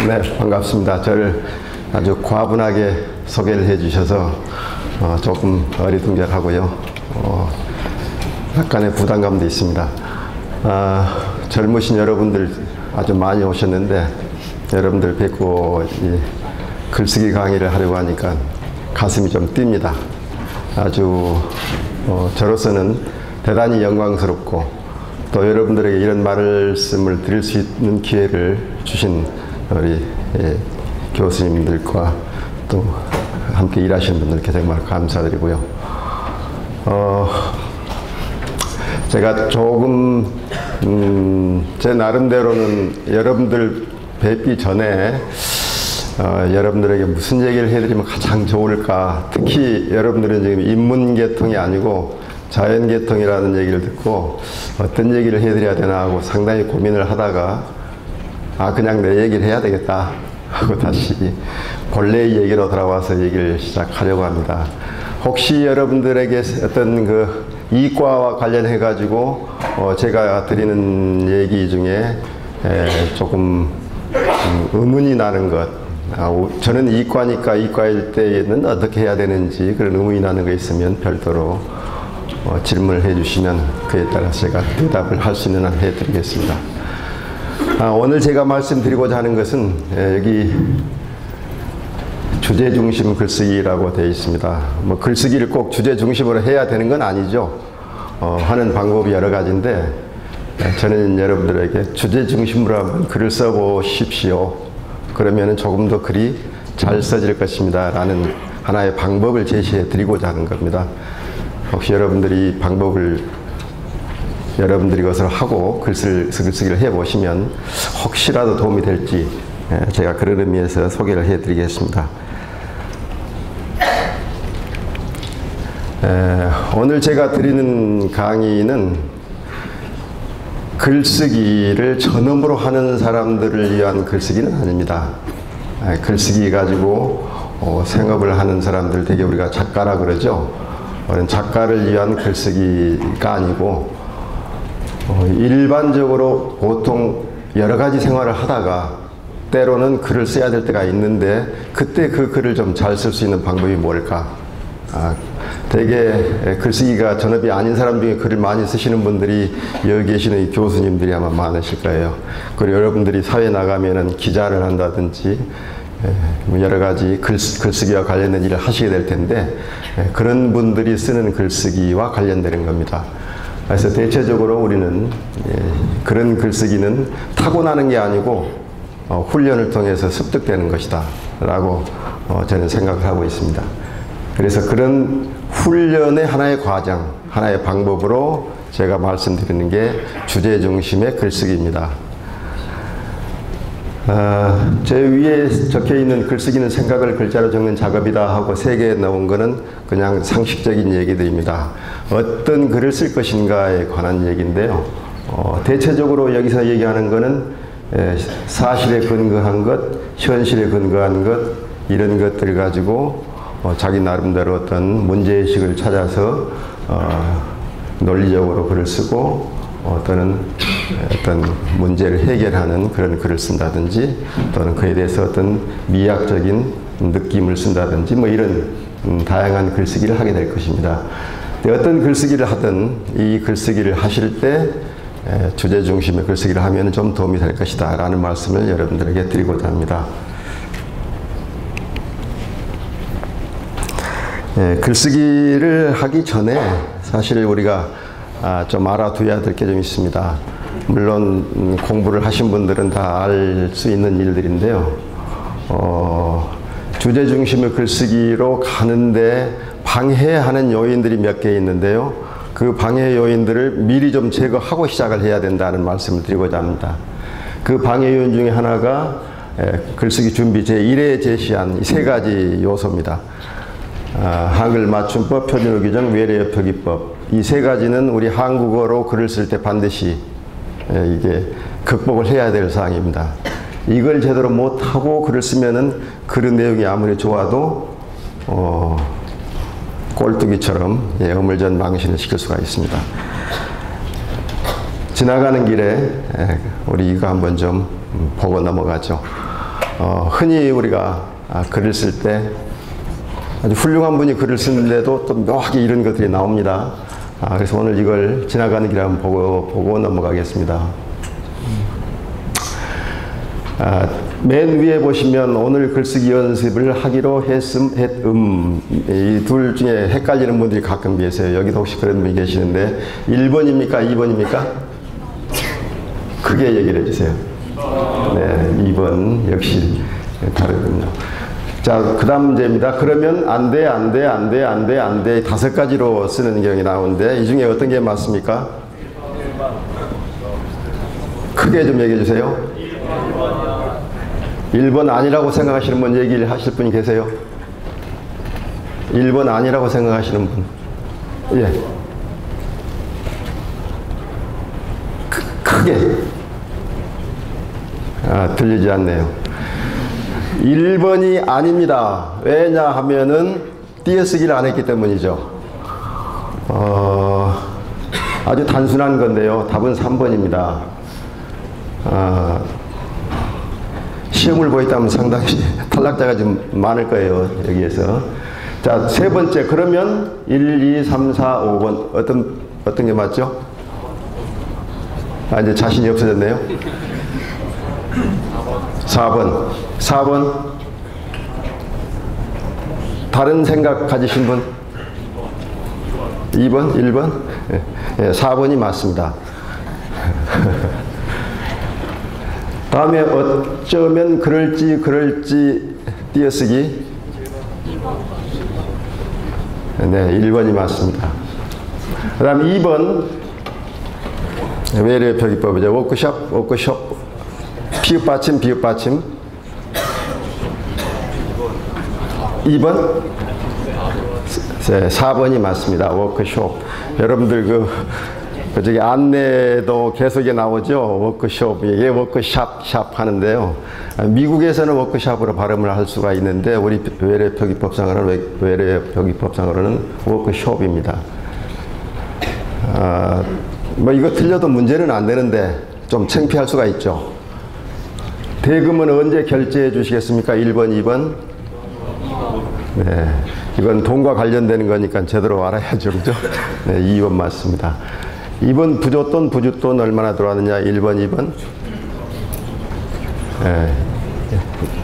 네, 반갑습니다. 저를 아주 과분하게 소개를 해주셔서 조금 어리둥절하고요. 약간의 부담감도 있습니다. 젊으신 여러분들 아주 많이 오셨는데 여러분들 뵙고 이 글쓰기 강의를 하려고 하니까 가슴이 좀 뜁니다. 아주 저로서는 대단히 영광스럽고 또 여러분들에게 이런 말씀을 드릴 수 있는 기회를 주신 우리 교수님들과 또 함께 일하시는 분들께 정말 감사드리고요. 제가 조금 제 나름대로는 여러분들 뵙기 전에 여러분들에게 무슨 얘기를 해드리면 가장 좋을까. 특히 여러분들은 지금 인문계통이 아니고 자연계통이라는 얘기를 듣고 어떤 얘기를 해드려야 되나 하고 상당히 고민을 하다가 그냥 내 얘기를 해야 되겠다 하고 다시 본래의 얘기로 돌아와서 얘기를 시작하려고 합니다. 혹시 여러분들에게 어떤 그 이과와 관련해 가지고 제가 드리는 얘기 중에 조금 의문이 나는 것, 저는 이과니까 이과일 때에는 어떻게 해야 되는지 그런 의문이 나는 거 있으면 별도로 질문을 해주시면 그에 따라서 제가 대답을 할 수 있는 한 해드리겠습니다. 오늘 제가 말씀드리고자 하는 것은 여기 주제 중심 글쓰기라고 되어 있습니다. 뭐 글쓰기를 꼭 주제 중심으로 해야 되는 건 아니죠. 하는 방법이 여러 가지인데 저는 여러분들에게 주제 중심으로 한번 글을 써보십시오. 그러면 조금 더 글이 잘 써질 것입니다. 라는 하나의 방법을 제시해 드리고자 하는 겁니다. 혹시 여러분들이 방법을 여러분들이 것을 하고 글쓰기를 해보시면 혹시라도 도움이 될지 제가 그런 의미에서 소개를 해드리겠습니다. 오늘 제가 드리는 강의는 글쓰기를 전업으로 하는 사람들을 위한 글쓰기는 아닙니다. 글쓰기 가지고 생업을 하는 사람들, 되게 우리가 작가라 그러죠. 작가를 위한 글쓰기가 아니고 일반적으로 보통 여러 가지 생활을 하다가 때로는 글을 써야 될 때가 있는데 그때 그 글을 좀 잘 쓸 수 있는 방법이 뭘까? 되게 글쓰기가 전업이 아닌 사람 중에 글을 많이 쓰시는 분들이 여기 계시는 교수님들이 아마 많으실 거예요. 그리고 여러분들이 사회에 나가면은 기자를 한다든지 여러 가지 글쓰기와 관련된 일을 하시게 될 텐데 그런 분들이 쓰는 글쓰기와 관련되는 겁니다. 그래서 대체적으로 우리는 그런 글쓰기는 타고나는 게 아니고 훈련을 통해서 습득되는 것이다 라고 저는 생각을 하고 있습니다. 그래서 그런 훈련의 하나의 과정, 하나의 방법으로 제가 말씀드리는 게 주제 중심의 글쓰기입니다. 제 위에 적혀있는 글쓰기는 생각을 글자로 적는 작업이다 하고 3개에 넣은 거는 그냥 상식적인 얘기들입니다. 어떤 글을 쓸 것인가에 관한 얘기인데요. 대체적으로 여기서 얘기하는 거는 사실에 근거한 것, 현실에 근거한 것, 이런 것들을 가지고 자기 나름대로 어떤 문제의식을 찾아서 논리적으로 글을 쓰고 또는 어떤 문제를 해결하는 그런 글을 쓴다든지 또는 그에 대해서 어떤 미학적인 느낌을 쓴다든지 뭐 이런 다양한 글쓰기를 하게 될 것입니다. 어떤 글쓰기를 하든 이 글쓰기를 하실 때 주제 중심의 글쓰기를 하면 좀 도움이 될 것이다 라는 말씀을 여러분들에게 드리고자 합니다. 글쓰기를 하기 전에 사실 우리가 좀 알아둬야 될 게 좀 있습니다. 물론 공부를 하신 분들은 다 알 수 있는 일들인데요. 주제 중심의 글쓰기로 가는데 방해하는 요인들이 몇 개 있는데요. 그 방해 요인들을 미리 좀 제거하고 시작을 해야 된다는 말씀을 드리고자 합니다. 그 방해 요인 중에 하나가 글쓰기 준비 제1회에 제시한 이 3가지 요소입니다. 한글 맞춤법, 표준어 규정, 외래어 표기법. 이 3가지는 우리 한국어로 글을 쓸 때 반드시 이게 극복을 해야 될 사항입니다. 이걸 제대로 못하고 글을 쓰면은 글의 내용이 아무리 좋아도 꼴뚜기처럼 어물전망신을 시킬 수가 있습니다. 지나가는 길에 우리 이거 한번 좀 보고 넘어가죠. 흔히 우리가 글을 쓸 때 아주 훌륭한 분이 글을 쓰는데도 또 묘하게 이런 것들이 나옵니다. 그래서 오늘 이걸 지나가는 길에 한번 보고 넘어가겠습니다. 맨 위에 보시면 오늘 글쓰기 연습을 하기로 이 둘 중에 헷갈리는 분들이 가끔 계세요. 여기도 혹시 그런 분이 계시는데 1번입니까? 2번입니까? 크게 얘기를 해주세요. 네, 2번 역시 다르군요. 자, 그 다음 문제입니다. 그러면 안 돼, 안 돼, 안 돼, 안 돼, 안 돼 5가지로 쓰는 경우가 나오는데 이 중에 어떤 게 맞습니까? 크게 좀 얘기해 주세요. 1번 아니라고 생각하시는 분 얘기를 하실 분이 계세요? 1번 아니라고 생각하시는 분. 예. 크게. 들리지 않네요. 1번이 아닙니다. 왜냐 하면은 띄어쓰기를 안 했기 때문이죠. 아주 단순한 건데요. 답은 3번입니다. 시험을 보였다면 상당히 탈락자가 좀 많을 거예요. 여기에서. 자, 세 번째. 그러면 1, 2, 3, 4, 5번. 어떤 게 맞죠? 이제 자신이 없어졌네요. 4번. 4번. 다른 생각 가지신 분? 2번? 1번? 4번이 맞습니다. 다음에 어쩌면 그럴지 띄어쓰기. 네, 1번이 맞습니다. 그 다음 2번. 외래 표기법이죠. 워크숍. 피읍 받침. 2번? 4번이 맞습니다. 워크숍. 여러분들 저기 안내도 계속에 나오죠. 워크숍. 이게 워크샵 하는데요. 미국에서는 워크샵으로 발음을 할 수가 있는데 우리 외래 표기법상으로는 워크숍입니다. 뭐 이거 틀려도 문제는 안 되는데 좀 창피할 수가 있죠. 대금은 언제 결제해 주시겠습니까? 1번, 2번? 네. 이건 돈과 관련되는 거니까 제대로 알아야죠. 그죠? 네, 2번 맞습니다. 2번 부주돈 얼마나 들어왔느냐? 1번, 2번? 네.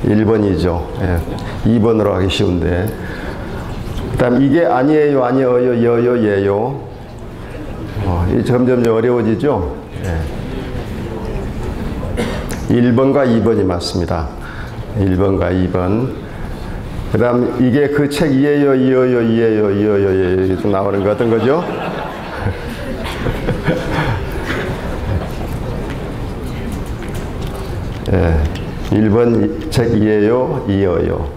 1번이죠. 네. 2번으로 하기 쉬운데. 그 다음 이게 아니에요, 여요, 예요. 점점 어려워지죠? 네. 1번과 2번이 맞습니다. 1번과 2번. 그 다음 이게 그 책 이에요 나오는 거 어떤 거죠? 예, 1번 책 이에요, 이어요.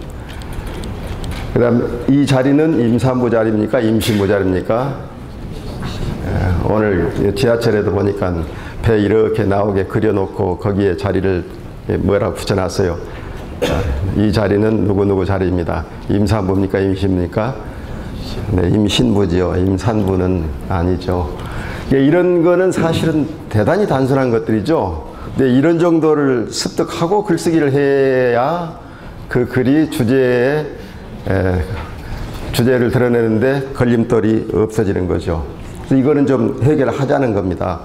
그 다음 이 자리는 임산부 자리입니까? 임신부 자리입니까? 예, 오늘 지하철에도 보니까 배 이렇게 나오게 그려놓고 거기에 자리를 뭐라고 붙여놨어요. 이 자리는 누구누구 자리입니다. 임산부입니까? 임신부입니까? 네, 임신부지요. 임산부는 아니죠. 이런 거는 사실은 대단히 단순한 것들이죠. 근데 이런 정도를 습득하고 글쓰기를 해야 그 글이 주제를 드러내는데 걸림돌이 없어지는 거죠. 그래서 이거는 좀 해결하자는 겁니다.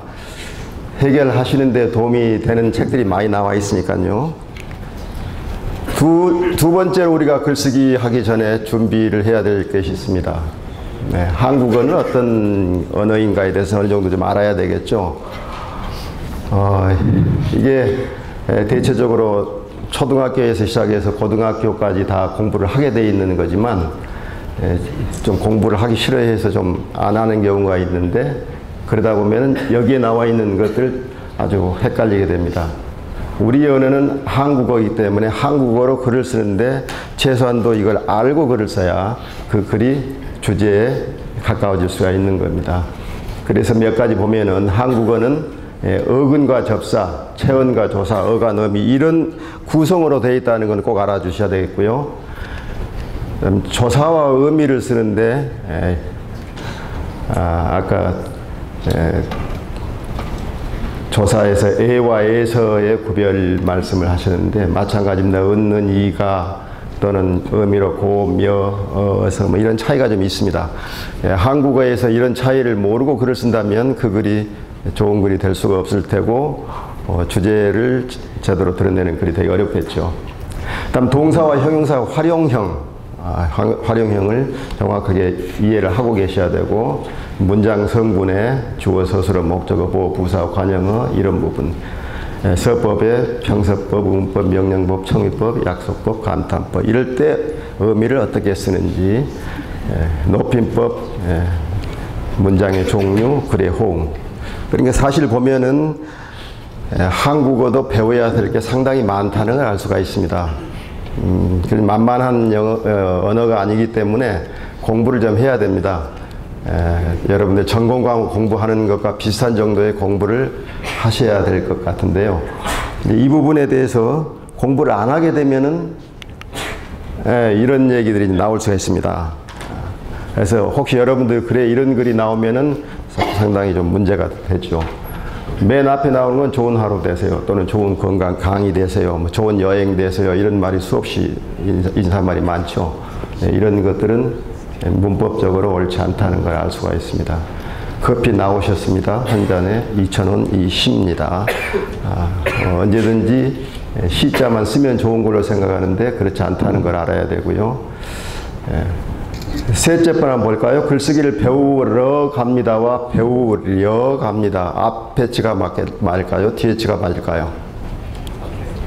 해결하시는데 도움이 되는 책들이 많이 나와 있으니까요. 두 번째로 우리가 글쓰기 하기 전에 준비를 해야 될 것이 있습니다. 네, 한국어는 어떤 언어인가에 대해서 어느 정도 좀 알아야 되겠죠. 이게 대체적으로 초등학교에서 시작해서 고등학교까지 다 공부를 하게 돼 있는 거지만 좀 공부를 하기 싫어해서 좀 안 하는 경우가 있는데 그러다 보면 여기에 나와 있는 것들 아주 헷갈리게 됩니다. 우리 언어는 한국어이기 때문에 한국어로 글을 쓰는데 최소한도 이걸 알고 글을 써야 그 글이 주제에 가까워질 수가 있는 겁니다. 그래서 몇 가지 보면은 한국어는 어근과 접사, 체언과 조사, 어간, 어미 이런 구성으로 되어 있다는 건 꼭 알아주셔야 되겠고요. 조사와 의미를 쓰는데 아까 조사에서 애와 애서의 구별 말씀을 하셨는데 마찬가지입니다. 얻는 이가 또는 의미로 고, 며, 어서 뭐 이런 차이가 좀 있습니다. 한국어에서 이런 차이를 모르고 글을 쓴다면 그 글이 좋은 글이 될 수가 없을 테고 주제를 제대로 드러내는 글이 되게 어렵겠죠. 다음 동사와 형용사 활용형, 활용형을 정확하게 이해를 하고 계셔야 되고 문장 성분에 주어, 서술어, 목적어, 보어, 부사, 관형어 이런 부분 서법에 평서법, 문법, 명령법, 청유법, 약속법, 감탄법 이럴 때 의미를 어떻게 쓰는지 높임법, 문장의 종류, 글의 호응 그러니까 사실 보면은 한국어도 배워야 될 게 상당히 많다는 걸 알 수가 있습니다. 만만한 언어가 아니기 때문에 공부를 좀 해야 됩니다. 여러분들 전공 과목 공부하는 것과 비슷한 정도의 공부를 하셔야 될 것 같은데요. 이 부분에 대해서 공부를 안 하게 되면은 이런 얘기들이 나올 수가 있습니다. 그래서 혹시 여러분들 글에 이런 글이 나오면은 상당히 좀 문제가 되죠. 맨 앞에 나오는 건 좋은 하루 되세요. 또는 좋은 건강 강의 되세요. 뭐 좋은 여행 되세요. 이런 말이 수없이 인사말이 많죠. 이런 것들은 문법적으로 옳지 않다는 걸 알 수가 있습니다. 커피 나오셨습니다. 한 잔에 2,000원 이 시입니다. 언제든지 시자만 쓰면 좋은 걸로 생각하는데 그렇지 않다는 걸 알아야 되고요. 셋째 번 한번 볼까요? 글쓰기를 배우러 갑니다와 배우려 갑니다. 앞에 치가 맞을까요? 뒤에 치가 맞을까요?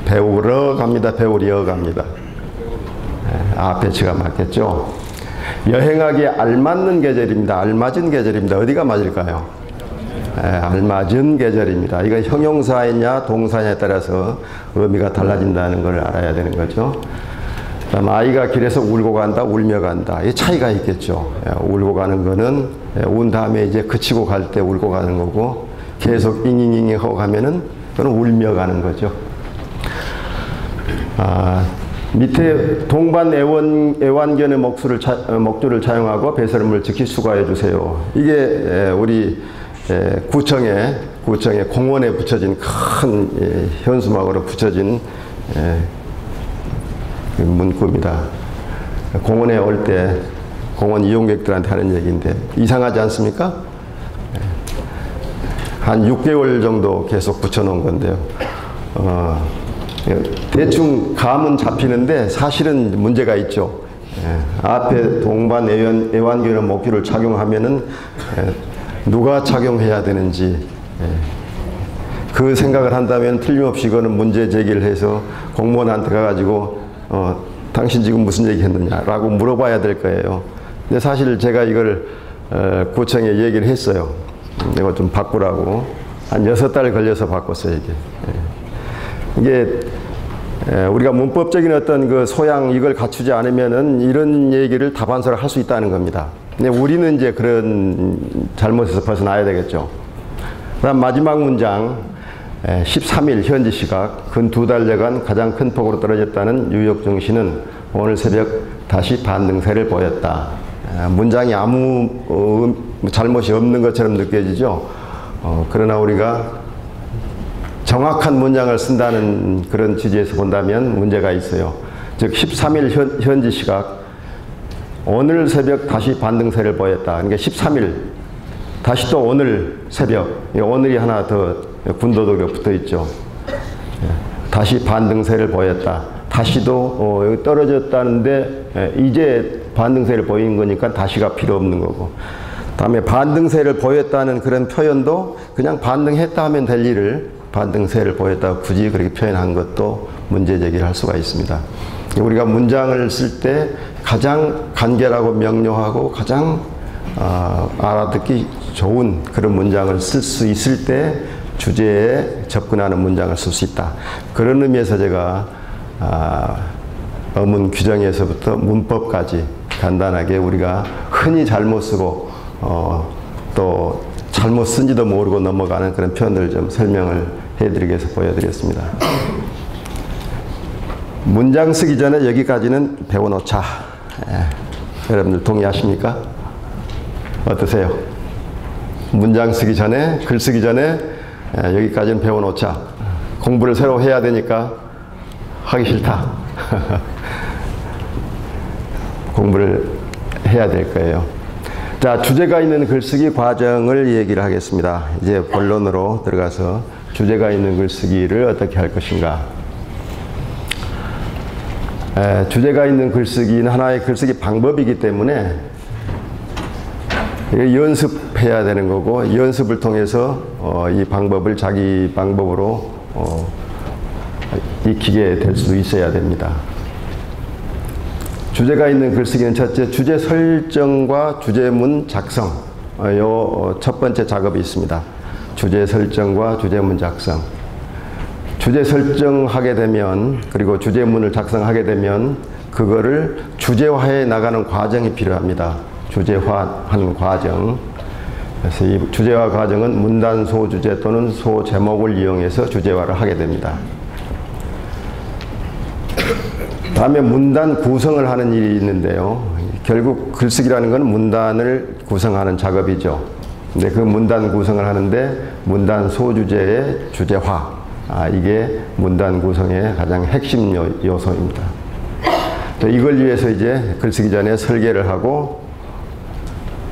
배우러 갑니다. 배우려 갑니다. 앞에 치가 맞겠죠? 여행하기에 알맞는 계절입니다. 알맞은 계절입니다. 어디가 맞을까요? 알맞은 계절입니다. 이건 형용사이냐 동사냐에 따라서 의미가 달라진다는 걸 알아야 되는 거죠. 그다음 아이가 길에서 울고 간다, 울며 간다. 이 차이가 있겠죠. 울고 가는 거는 운 다음에 이제 그치고 갈 때 울고 가는 거고 계속 잉잉잉 하고 가면은 그건 울며 가는 거죠. 밑에 동반 애완견의 목줄을 차용하고 배설물을 지키 수거해 주세요. 이게 우리 구청에 공원에 붙여진 큰 현수막으로 붙여진 문구입니다. 공원에 올 때 공원 이용객들한테 하는 얘기인데 이상하지 않습니까? 한 6개월 정도 계속 붙여놓은 건데요. 대충 감은 잡히는데 사실은 문제가 있죠. 앞에 동반 애완견의 목줄을 착용하면은 누가 착용해야 되는지 그 생각을 한다면 틀림없이 이거는 문제 제기를 해서 공무원한테 가가지고 당신 지금 무슨 얘기 했느냐라고 물어봐야 될 거예요. 근데 사실 제가 이걸 구청에 얘기를 했어요. 이거 좀 바꾸라고. 한 6달 걸려서 바꿨어요, 이게. 이게 우리가 문법적인 어떤 그 소양 이걸 갖추지 않으면은 이런 얘기를 다반사를 할 수 있다는 겁니다. 근데 우리는 이제 그런 잘못에서 벗어나야 되겠죠. 그다음 마지막 문장 13일 현지 시각 근 2달여간 가장 큰 폭으로 떨어졌다는 뉴욕 증시는 오늘 새벽 다시 반등세를 보였다. 문장이 아무 잘못이 없는 것처럼 느껴지죠. 그러나 우리가 정확한 문장을 쓴다는 그런 취지에서 본다면 문제가 있어요. 즉 13일 현지 시각 오늘 새벽 다시 반등세를 보였다. 그러니까 13일 다시 또 오늘 새벽 오늘이 하나 더 군더더기로 붙어 있죠. 다시 반등세를 보였다. 다시도 여기 떨어졌다는데 이제 반등세를 보인 거니까 다시가 필요 없는 거고 다음에 반등세를 보였다는 그런 표현도 그냥 반등했다 하면 될 일을 반등세를 보였다고 굳이 그렇게 표현한 것도 문제 제기를 할 수가 있습니다. 우리가 문장을 쓸 때 가장 간결하고 명료하고 가장 알아듣기 좋은 그런 문장을 쓸 수 있을 때 주제에 접근하는 문장을 쓸 수 있다. 그런 의미에서 제가 어문 규정에서부터 문법까지 간단하게 우리가 흔히 잘못 쓰고 또 잘못 쓴지도 모르고 넘어가는 그런 표현들을 좀 설명을 해드리기 위해서 보여드렸습니다. 문장 쓰기 전에 여기까지는 배워놓자. 여러분들 동의하십니까? 어떠세요? 문장 쓰기 전에, 글 쓰기 전에 여기까지는 배워놓자. 공부를 새로 해야 되니까 하기 싫다. 공부를 해야 될 거예요. 자, 주제가 있는 글쓰기 과정을 얘기를 하겠습니다. 이제 본론으로 들어가서 주제가 있는 글쓰기를 어떻게 할 것인가. 주제가 있는 글쓰기는 하나의 글쓰기 방법이기 때문에 연습해야 되는 거고, 연습을 통해서 이 방법을 자기 방법으로 익히게 될 수도 있어야 됩니다. 주제가 있는 글쓰기는 첫째, 주제 설정과 주제문 작성. 요 첫 번째 작업이 있습니다. 주제 설정과 주제문 작성. 주제 설정하게 되면, 그리고 주제문을 작성하게 되면 그거를 주제화해 나가는 과정이 필요합니다. 주제화하는 과정. 그래서 이 주제화 과정은 문단 소주제 또는 소제목을 이용해서 주제화를 하게 됩니다. 다음에 문단 구성을 하는 일이 있는데요. 결국 글쓰기라는 건 문단을 구성하는 작업이죠. 근데 그 문단 구성을 하는데 문단 소주제의 주제화, 이게 문단 구성의 가장 핵심 요소입니다. 이걸 위해서 이제 글쓰기 전에 설계를 하고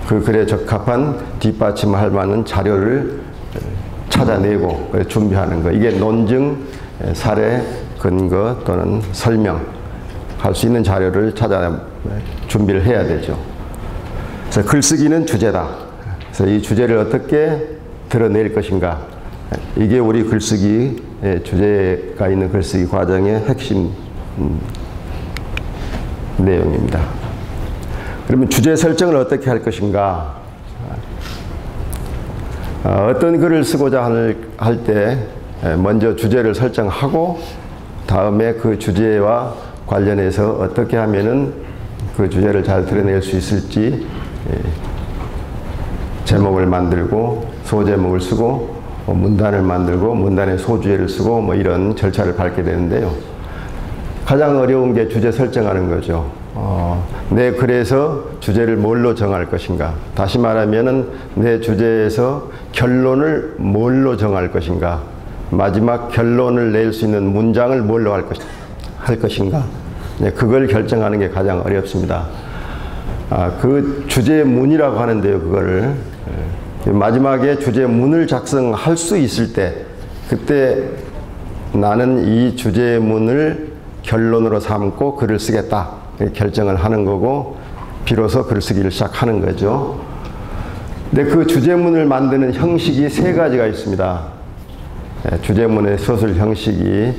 그 글에 적합한 뒷받침할 만한 자료를 찾아내고 준비하는 거. 이게 논증, 사례, 근거 또는 설명 할 수 있는 자료를 찾아 준비를 해야 되죠. 그래서 글쓰기는 주제다. 그래서 이 주제를 어떻게 드러낼 것인가. 이게 우리 글쓰기, 주제가 있는 글쓰기 과정의 핵심 내용입니다. 그러면 주제 설정을 어떻게 할 것인가. 어떤 글을 쓰고자 할 때 먼저 주제를 설정하고 다음에 그 주제와 관련해서 어떻게 하면은 그 주제를 잘 드러낼 수 있을지 제목을 만들고 소제목을 쓰고 문단을 만들고 문단에 소주제를 쓰고 뭐 이런 절차를 밟게 되는데요. 가장 어려운 게 주제 설정하는 거죠. 내 글에서 주제를 뭘로 정할 것인가. 다시 말하면은 내 주제에서 결론을 뭘로 정할 것인가. 마지막 결론을 낼 수 있는 문장을 뭘로 할 것인가. 그걸 결정하는 게 가장 어렵습니다. 그 주제문이라고 하는데요. 그거를 마지막에 주제문을 작성할 수 있을 때, 그때 나는 이 주제문을 결론으로 삼고 글을 쓰겠다 결정을 하는 거고, 비로소 글쓰기를 시작하는 거죠. 근데 그 주제문을 만드는 형식이 세 가지가 있습니다. 주제문의 서술 형식이,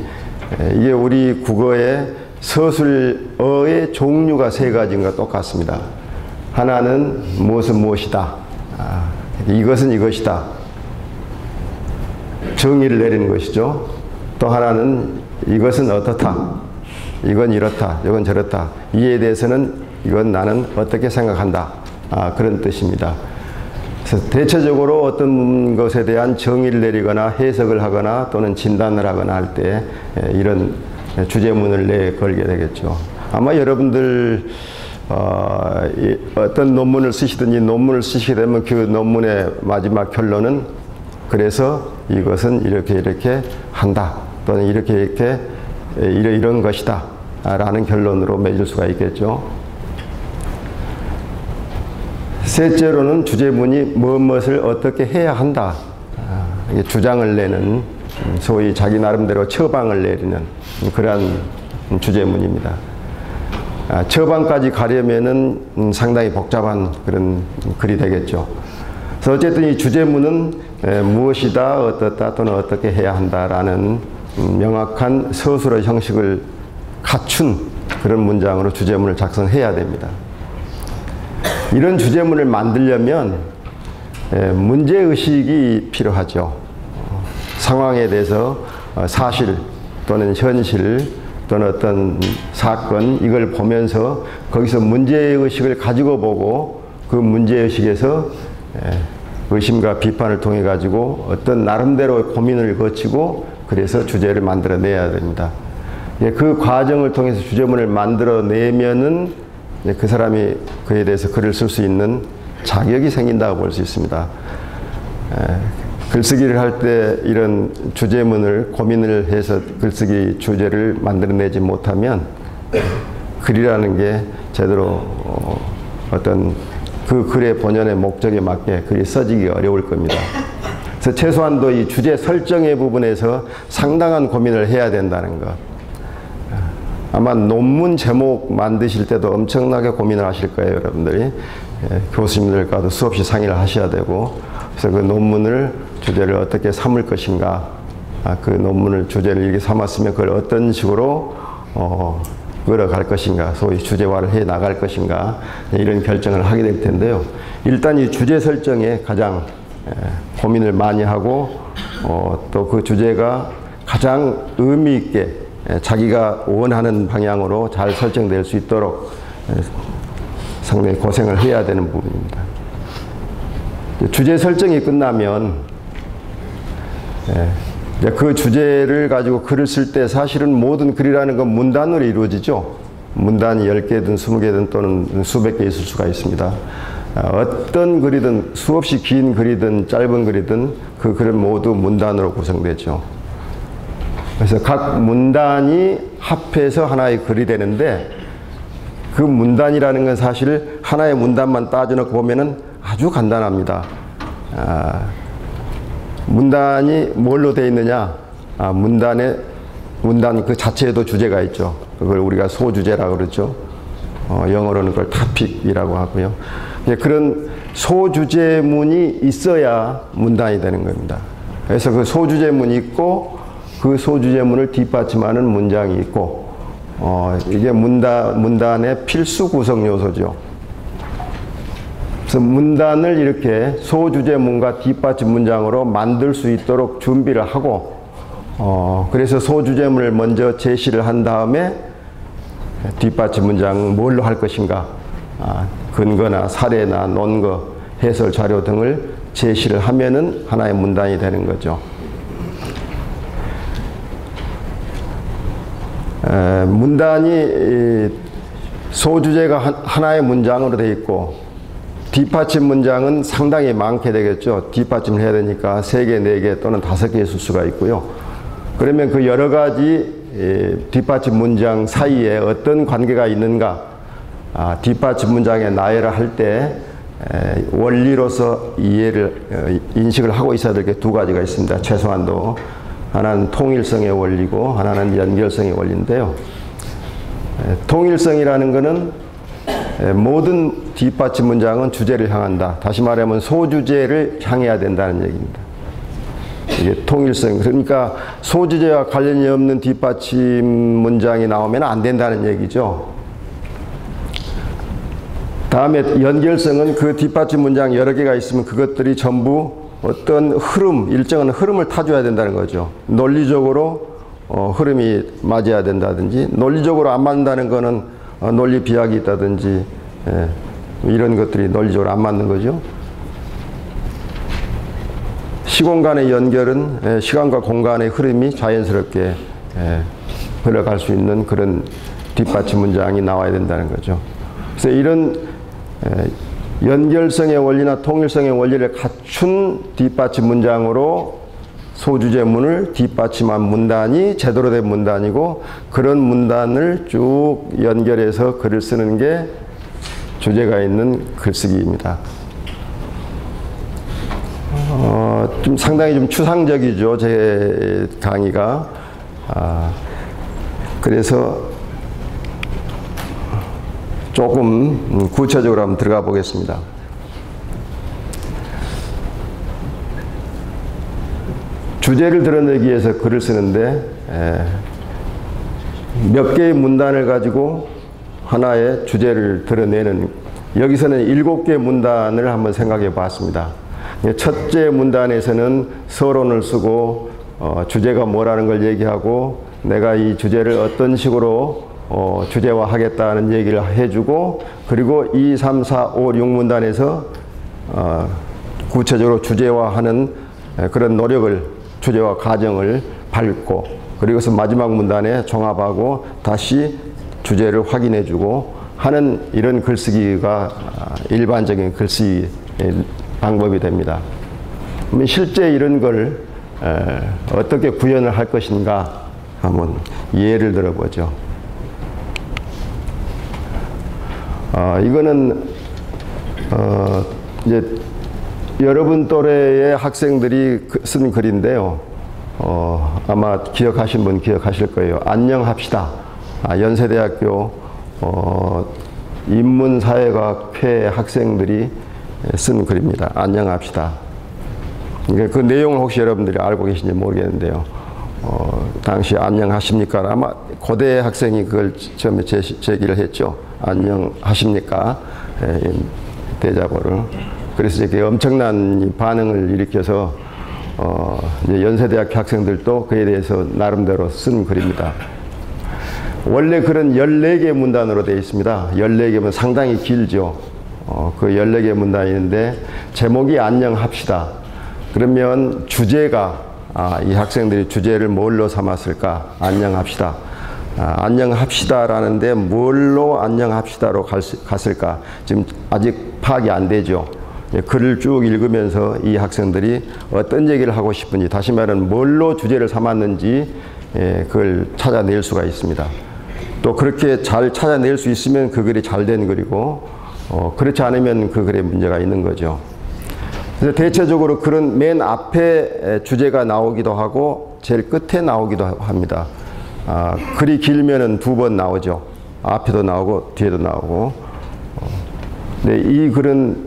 이게 우리 국어의 서술어의 종류가 세 가지인가 똑같습니다. 하나는 무엇은 무엇이다. 이것은 이것이다. 정의를 내리는 것이죠. 또 하나는 이것은 어떻다. 이건 이렇다. 이건 저렇다. 이에 대해서는 이건 나는 어떻게 생각한다. 그런 뜻입니다. 그래서 대체적으로 어떤 것에 대한 정의를 내리거나 해석을 하거나 또는 진단을 하거나 할 때 이런 주제문을 내걸게 되겠죠. 아마 여러분들 어떤 논문을 쓰시든지 논문을 쓰시게 되면 그 논문의 마지막 결론은 그래서 이것은 이렇게 이렇게 한다 또는 이렇게 이런 것이다 라는 결론으로 맺을 수가 있겠죠. 셋째로는 주제문이 무엇을 어떻게 해야 한다. 주장을 내는, 소위 자기 나름대로 처방을 내리는 그러한 주제문입니다. 처방까지 가려면은 상당히 복잡한 그런 글이 되겠죠. 그래서 어쨌든 이 주제문은 무엇이다, 어떻다 또는 어떻게 해야 한다라는 명확한 서술의 형식을 갖춘 그런 문장으로 주제문을 작성해야 됩니다. 이런 주제문을 만들려면 문제의식이 필요하죠. 상황에 대해서 사실 또는 현실 또는 어떤 사건, 이걸 보면서 거기서 문제의식을 가지고 보고 그 문제의식에서 의심과 비판을 통해 가지고 어떤 나름대로 고민을 거치고 그래서 주제를 만들어내야 됩니다. 그 과정을 통해서 주제문을 만들어내면은 그 사람이 그에 대해서 글을 쓸 수 있는 자격이 생긴다고 볼 수 있습니다. 글쓰기를 할 때 이런 주제문을 고민을 해서 글쓰기 주제를 만들어내지 못하면 글이라는 게 제대로 어떤 그 글의 본연의 목적에 맞게 글이 써지기 어려울 겁니다. 그래서 최소한도 이 주제 설정의 부분에서 상당한 고민을 해야 된다는 것. 아마 논문 제목 만드실 때도 엄청나게 고민을 하실 거예요, 여러분들이. 교수님들과도 수없이 상의를 하셔야 되고, 그래서 그 논문을 주제를 어떻게 삼을 것인가, 그 논문을 주제를 이렇게 삼았으면 그걸 어떤 식으로 끌어갈 것인가, 소위 주제화를 해 나갈 것인가, 이런 결정을 하게 될 텐데요. 일단 이 주제 설정에 가장 고민을 많이 하고, 또 그 주제가 가장 의미 있게 자기가 원하는 방향으로 잘 설정될 수 있도록 상당히 고생을 해야 되는 부분입니다. 주제 설정이 끝나면 그 주제를 가지고 글을 쓸 때 사실은 모든 글이라는 건 문단으로 이루어지죠. 문단이 10개든 20개든 또는 수백 개 있을 수가 있습니다. 어떤 글이든 수없이 긴 글이든 짧은 글이든 그 글은 모두 문단으로 구성되죠. 그래서 각 문단이 합해서 하나의 글이 되는데, 그 문단이라는 건 사실 하나의 문단만 따져놓고 보면은 아주 간단합니다. 문단이 뭘로 되어 있느냐? 문단 그 자체에도 주제가 있죠. 그걸 우리가 소주제라고 그러죠. 영어로는 그걸 토픽이라고 하고요. 그런 소주제문이 있어야 문단이 되는 겁니다. 그래서 그 소주제문이 있고, 그 소주제문을 뒷받침하는 문장이 있고, 이게 문단의 필수 구성 요소죠. 그래서 문단을 이렇게 소주제문과 뒷받침 문장으로 만들 수 있도록 준비를 하고, 그래서 소주제문을 먼저 제시를 한 다음에 뒷받침 문장 뭘로 할 것인가, 근거나 사례나 논거, 해설 자료 등을 제시를 하면은 하나의 문단이 되는 거죠. 문단이 소주제가 하나의 문장으로 되어 있고, 뒷받침 문장은 상당히 많게 되겠죠. 뒷받침을 해야 되니까 3개, 4개 또는 5개 있을 수가 있고요. 그러면 그 여러 가지 뒷받침 문장 사이에 어떤 관계가 있는가, 뒷받침 문장에 나열을 할 때 원리로서 인식을 하고 있어야 될 게 2가지가 있습니다. 최소한도. 하나는 통일성의 원리고 하나는 연결성의 원리인데요. 통일성이라는 것은 모든 뒷받침 문장은 주제를 향한다. 다시 말하면 소주제를 향해야 된다는 얘기입니다. 이게 통일성. 그러니까 소주제와 관련이 없는 뒷받침 문장이 나오면 안 된다는 얘기죠. 다음에 연결성은 그 뒷받침 문장 여러 개가 있으면 그것들이 전부 어떤 흐름, 일정한 흐름을 타줘야 된다는 거죠. 논리적으로 흐름이 맞아야 된다든지, 논리적으로 안 맞는다는 거는 논리 비약이 있다든지, 이런 것들이 논리적으로 안 맞는 거죠. 시공간의 연결은 시간과 공간의 흐름이 자연스럽게 흘러갈 수 있는 그런 뒷받침 문장이 나와야 된다는 거죠. 그래서 이런 연결성의 원리나 통일성의 원리를 갖춘 뒷받침 문장으로 소주제문을 뒷받침한 문단이 제대로 된 문단이고, 그런 문단을 쭉 연결해서 글을 쓰는 게 주제가 있는 글쓰기입니다. 좀 상당히 좀 추상적이죠, 제 강의가. 그래서 조금 구체적으로 한번 들어가 보겠습니다. 주제를 드러내기 위해서 글을 쓰는데 몇 개의 문단을 가지고 하나의 주제를 드러내는, 여기서는 7개의 문단을 한번 생각해 봤습니다. 첫째 문단에서는 서론을 쓰고 주제가 뭐라는 걸 얘기하고, 내가 이 주제를 어떤 식으로 주제화하겠다는 얘기를 해주고, 그리고 2, 3, 4, 5, 6문단에서 구체적으로 주제화하는 그런 노력을, 주제화 과정을 밟고, 그리고서 마지막 문단에 종합하고 다시 주제를 확인해주고 하는 이런 글쓰기가 일반적인 글쓰기 방법이 됩니다. 실제 이런 걸 어떻게 구현을 할 것인가 한번 예를 들어보죠. 이거는 이제 여러분 또래의 학생들이 쓴 글인데요. 아마 기억하신 분 기억하실 거예요. 안녕합시다. 연세대학교 인문사회과학회 학생들이 쓴 글입니다. 안녕합시다. 그 내용을 혹시 여러분들이 알고 계신지 모르겠는데요. 당시 안녕하십니까? 아마 고대 학생이 그걸 처음에 제기를 했죠. 안녕하십니까? 대자보를. 그래서 이렇게 엄청난 반응을 일으켜서 이제 연세대학교 학생들도 그에 대해서 나름대로 쓴 글입니다. 원래 글은 14개 문단으로 되어 있습니다. 14개면 상당히 길죠. 그 14개 문단인데 제목이 안녕합시다. 그러면 주제가 이 학생들이 주제를 뭘로 삼았을까? 안녕합시다. 안녕합시다라는데 뭘로 안녕합시다로 갔을까? 지금 아직 파악이 안 되죠. 글을 쭉 읽으면서 이 학생들이 어떤 얘기를 하고 싶은지, 다시 말하면 뭘로 주제를 삼았는지 그걸 찾아낼 수가 있습니다. 또 그렇게 잘 찾아낼 수 있으면 그 글이 잘 된 글이고, 그렇지 않으면 그 글에 문제가 있는 거죠. 그래서 대체적으로 글은 맨 앞에 주제가 나오기도 하고 제일 끝에 나오기도 합니다. 글이 길면은 2번 나오죠. 앞에도 나오고 뒤에도 나오고. 근데 이 글은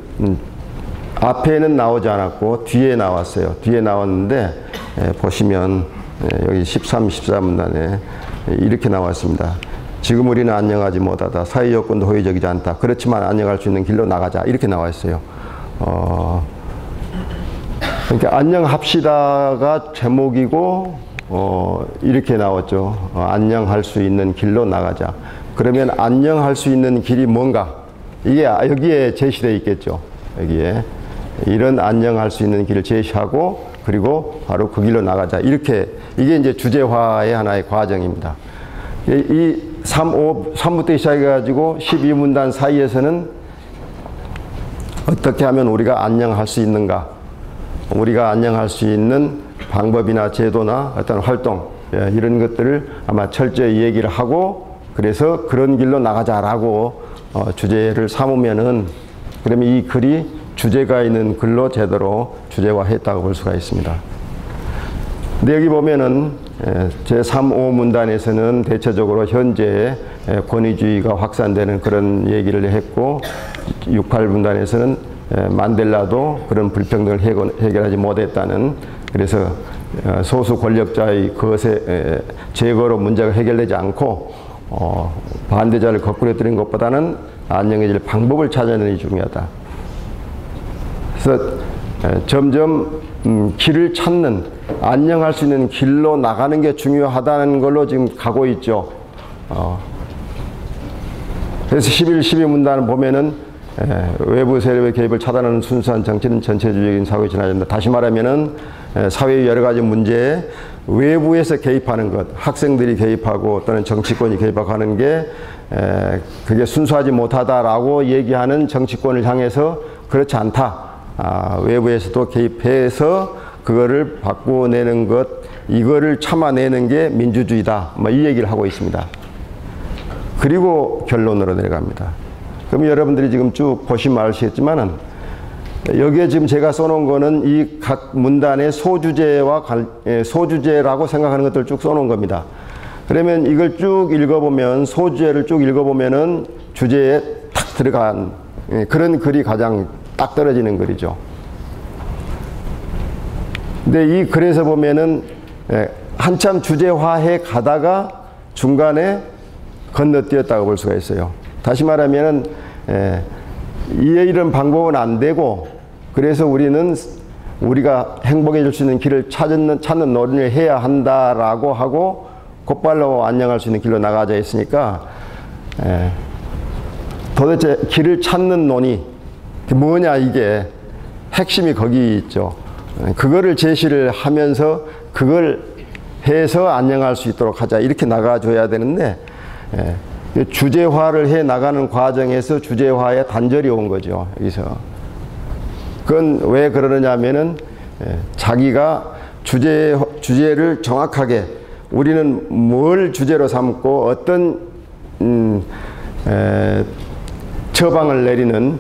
앞에는 나오지 않았고 뒤에 나왔어요. 뒤에 나왔는데 보시면 여기 13, 14문단에 이렇게 나왔습니다. 지금 우리는 안녕하지 못하다. 사회 여건도 호의적이지 않다. 그렇지만 안녕할 수 있는 길로 나가자. 이렇게 나와 있어요. 그러니까 안녕합시다가 제목이고 이렇게 나왔죠. 안녕할 수 있는 길로 나가자. 그러면 안녕할 수 있는 길이 뭔가? 이게 여기에 제시되어 있겠죠. 여기에 이런 안녕할 수 있는 길을 제시하고 그리고 바로 그 길로 나가자. 이렇게 이게 이제 주제화의 하나의 과정입니다. 이 3부터 시작해가지고 12문단 사이에서는 어떻게 하면 우리가 안녕할 수 있는가? 우리가 안녕할 수 있는 방법이나 제도나 어떤 활동 이런 것들을 아마 철저히 얘기를 하고 그래서 그런 길로 나가자라고 주제를 삼으면은 그러면 이 글이 주제가 있는 글로 제대로 주제화했다고 볼 수가 있습니다. 근데 여기 보면은 제3, 5문단에서는 대체적으로 현재 권위주의가 확산되는 그런 얘기를 했고 6, 8문단에서는 만델라도 그런 불평등을 해결하지 못했다는, 그래서 소수 권력자의 거세 제거로 문제가 해결되지 않고 반대자를 거꾸러뜨리는 것보다는 안녕해질 방법을 찾아내는 게 중요하다. 그래서 점점 길을 찾는, 안녕할 수 있는 길로 나가는 게 중요하다는 걸로 지금 가고 있죠. 그래서 11, 12문단을 보면은 외부 세력의 개입을 차단하는 순수한 정치는 전체주의적인 사고에 지나야 된다. 다시 말하면은 사회의 여러 가지 문제에 외부에서 개입하는 것, 학생들이 개입하고 또는 정치권이 개입하고 하는 게 그게 순수하지 못하다라고 얘기하는 정치권을 향해서 그렇지 않다. 외부에서도 개입해서 그거를 바꿔내는 것, 이거를 참아내는 게 민주주의다. 뭐 이 얘기를 하고 있습니다. 그리고 결론으로 내려갑니다. 그럼 여러분들이 지금 쭉 보시면 아시겠지만은 여기에 지금 제가 써놓은 거는 이 각 문단의 소주제라고 생각하는 것들을 쭉 써놓은 겁니다. 그러면 이걸 쭉 읽어보면, 소주제를 쭉 읽어보면은 주제에 탁 들어간 그런 글이 가장 딱 떨어지는 글이죠. 근데 이 글에서 보면은 한참 주제화해 가다가 중간에 건너뛰었다고 볼 수가 있어요. 다시 말하면은 이런 방법은 안 되고, 그래서 우리는 우리가 행복해질 수 있는 길을 찾는 노력을 해야 한다라고 하고 곧발로 안녕할 수 있는 길로 나가자 했으니까 도대체 길을 찾는 논의 뭐냐, 이게 핵심이 거기 있죠. 그거를 제시를 하면서 그걸 해서 안녕할 수 있도록 하자, 이렇게 나가줘야 되는데 주제화를 해 나가는 과정에서 주제화에 단절이 온 거죠. 여기서 그건 왜 그러느냐 하면은 자기가 주제를 정확하게 우리는 뭘 주제로 삼고 어떤 처방을 내리는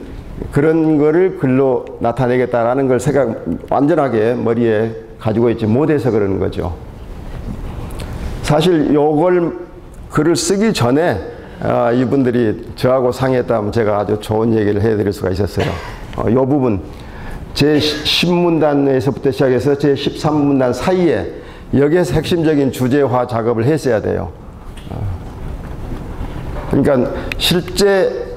그런 거를 글로 나타내겠다라는 걸 완전하게 머리에 가지고 있지 못해서 그러는 거죠. 사실 요걸 글을 쓰기 전에 이분들이 저하고 상의했다면 제가 아주 좋은 얘기를 해드릴 수가 있었어요. 요 부분 제10문단에서부터 시작해서 제13문단 사이에 여기에서 핵심적인 주제화 작업을 했어야 돼요. 그러니까 실제